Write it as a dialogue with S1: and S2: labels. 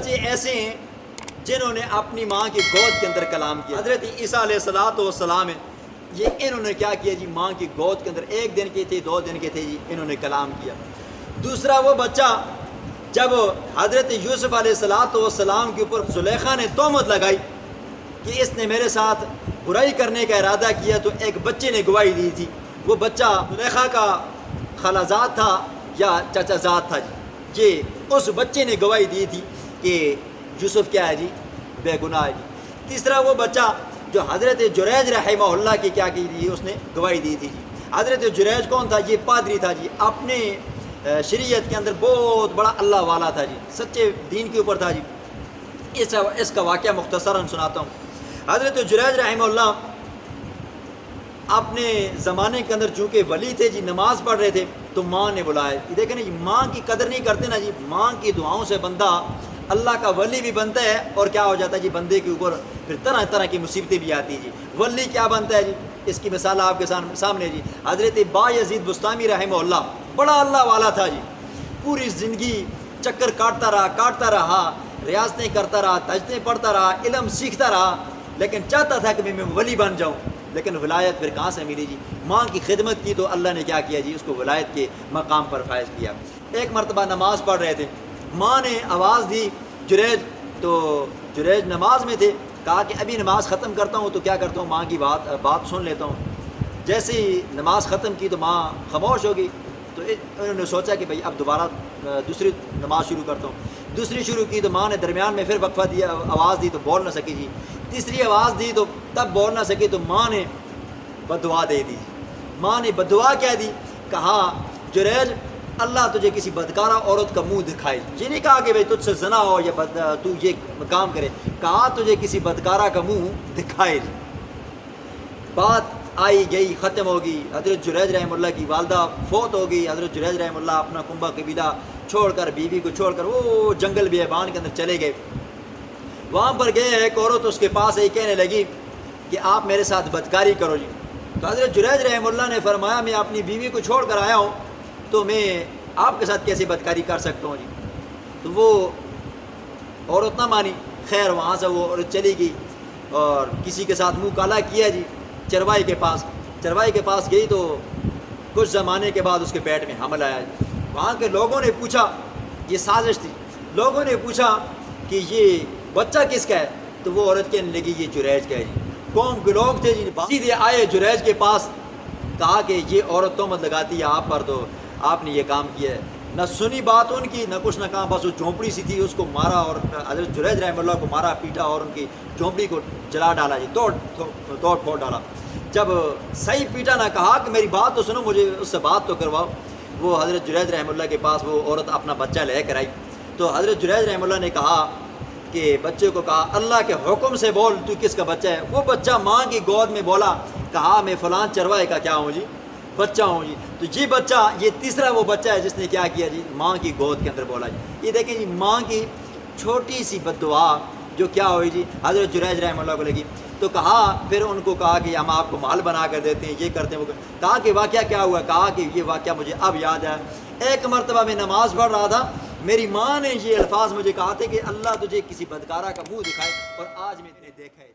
S1: بچے ایسے ہیں جنہوں نے اپنی ماں کی گود کے اندر کلام کیا. حضرت عیسیٰ علیہ السلام ہے، یہ انہوں نے کیا کیا جی، ماں کی گود کے اندر 1 دن کے تھے 2 دن کے تھے جی، انہوں نے کلام کیا. دوسرا وہ بچہ جب حضرت یوسف علیہ السلام کے اوپر زلیخا نے تہمت لگائی کہ اس نے میرے ساتھ برائی کرنے کا ارادہ کیا، تو ایک بچے نے گواہی دی تھی. وہ بچہ زلیخا کا خالازاد تھا یا چچا زاد تھا جی. یہ اس بچے نے گواہی دی تھی کہ یوسف کیا ہے جی، بے گناہ ہے جی. تیسرا وہ بچہ جو حضرت جریج رحمہ اللہ کی کیا کی تھی، اس نے گواہی دی تھی جی. حضرت جریج کون تھا؟ یہ پادری تھا جی، اپنے شریعت کے اندر بہت بڑا اللہ والا تھا جی، سچے دین کے اوپر تھا جی. اس کا واقعہ مختصراً سناتا ہوں. حضرت جریج رحمہ اللہ اپنے زمانے کے اندر چونکہ ولی تھے جی، نماز پڑھ رہے تھے تو ماں نے بلایا. یہ دیکھیں نا جی، ماں کی قدر نہیں کرتے نا جی. ماں کی دعاؤں سے بندہ اللہ کا ولی بھی بنتا ہے، اور کیا ہو جاتا ہے جی، بندے کے اوپر پھر طرح طرح کی مصیبتیں بھی آتی ہیں جی. ولی کیا بنتا ہے جی، اس کی مثال آپ کے سامنے جی. حضرت بایزید بستامی رحمہ اللہ بڑا اللہ والا تھا جی. پوری زندگی چکر کاٹتا رہا، ریاضتیں کرتا رہا، تجدیں پڑھتا رہا، علم سیکھتا رہا، لیکن چاہتا تھا کہ میں ولی بن جاؤں. لیکن ولایت پھر کہاں سے ملی جی؟ ماں کی خدمت کی تو اللہ نے کیا کیا جی، اس کو ولایت کے مقام پر فائز کیا. ایک مرتبہ نماز پڑھ رہے تھے، ماں نے آواز دی جریج، تو جریج نماز میں تھے. کہا کہ ابھی نماز ختم کرتا ہوں تو کیا کرتا ہوں، ماں کی بات سن لیتا ہوں. جیسے ہی نماز ختم کی تو ماں خاموش ہو گئی. تو انہوں نے سوچا کہ بھئی اب دوبارہ دوسری نماز شروع کرتا ہوں. دوسری شروع کی تو ماں نے درمیان میں پھر وقفہ دیا، آواز دی تو بول نہ سکی جی. تیسری آواز دی تو تب بول نہ سکی، تو ماں نے بددعا دے دی. ماں نے بددعا کیا دی؟ کہا جریج اللہ تجھے کسی بدکارہ عورت کا منہ دکھائے. یہ نہیں کہا کہ بھئی تجھ سے زنا ہو یا تو یہ کام کرے، کہا تجھے کسی بدکارہ کا منہ دکھائے. بات آئی گئی ختم ہوگی. حضرت جریج رحمہ اللہ کی والدہ فوت ہو گئی. حضرت جریج رحمہ اللہ اپنا کنبہ قبیلہ چھوڑ کر، بیوی کو چھوڑ کر وہ جنگل بیابان کے اندر چلے گئے. وہاں پر گئے، ایک عورت اس کے پاس آئی، کہنے لگی کہ آپ میرے ساتھ بدکاری کرو جی. تو حضرت جریج رحمہ اللہ نے فرمایا میں اپنی بیوی کو چھوڑ کر آیا ہوں تو میں آپ کے ساتھ کیسے بدکاری کر سکتا ہوں جی. تو وہ عورت نہ مانی. خیر وہاں سے وہ عورت چلی گئی اور کسی کے ساتھ منہ کالا کیا جی. چروائی کے پاس گئی تو کچھ زمانے کے بعد اس کے پیٹ میں حمل آیا جی. وہاں کے لوگوں نے پوچھا، یہ سازش تھی، لوگوں نے پوچھا کہ یہ بچہ کس کا ہے؟ تو وہ عورت کہنے لگی یہ جریج کا ہے جی. قوم کے لوگ تھے جی، سیدھے آئے جریج کے پاس. کہا کہ یہ عورت تہمت لگاتی ہے آپ پر، تو آپ نے یہ کام کیا ہے. نہ سنی بات ان کی، نہ کچھ نہ کہا، بس وہ جھونپڑی سی تھی اس کو مارا، اور حضرت جریج رحمہ اللہ کو مارا پیٹا اور ان کی جھونپڑی کو جلا ڈالا جی، توڑ پھوڑ ڈالا. جب صحیح پیٹا نہ، کہا کہ میری بات تو سنو، مجھے اس سے بات تو کرواؤ. وہ حضرت جریج رحمہ اللہ کے پاس وہ عورت اپنا بچہ لے کر آئی. تو حضرت جریج رحمہ اللہ نے کہا کہ بچے کو کہا اللہ کے حکم سے بول تو کس کا بچہ ہے. وہ بچہ ماں کی گود میں بولا، کہا میں فلاں چروائے کا کیا ہوں جی، بچہ ہوں جی. تو یہ بچہ، یہ تیسرا وہ بچہ ہے جس نے کیا کیا جی، ماں کی گود کے اندر بولا جی. یہ دیکھیں جی، ماں کی چھوٹی سی بددعا جو کیا ہوئی جی حضرت جریج رحمہ اللہ کو لگی. تو کہا، پھر ان کو کہا کہ ہم آپ کو مال بنا کر دیتے ہیں، یہ کرتے ہیں وہ. کہا کہ واقعہ کیا ہوا؟ کہا کہ یہ واقعہ مجھے اب یاد ہے. ایک مرتبہ میں نماز پڑھ رہا تھا، میری ماں نے یہ الفاظ مجھے کہا تھے کہ اللہ تجھے کسی بدکارہ کا منہ دکھائے، اور آج میں نے دیکھا ہے.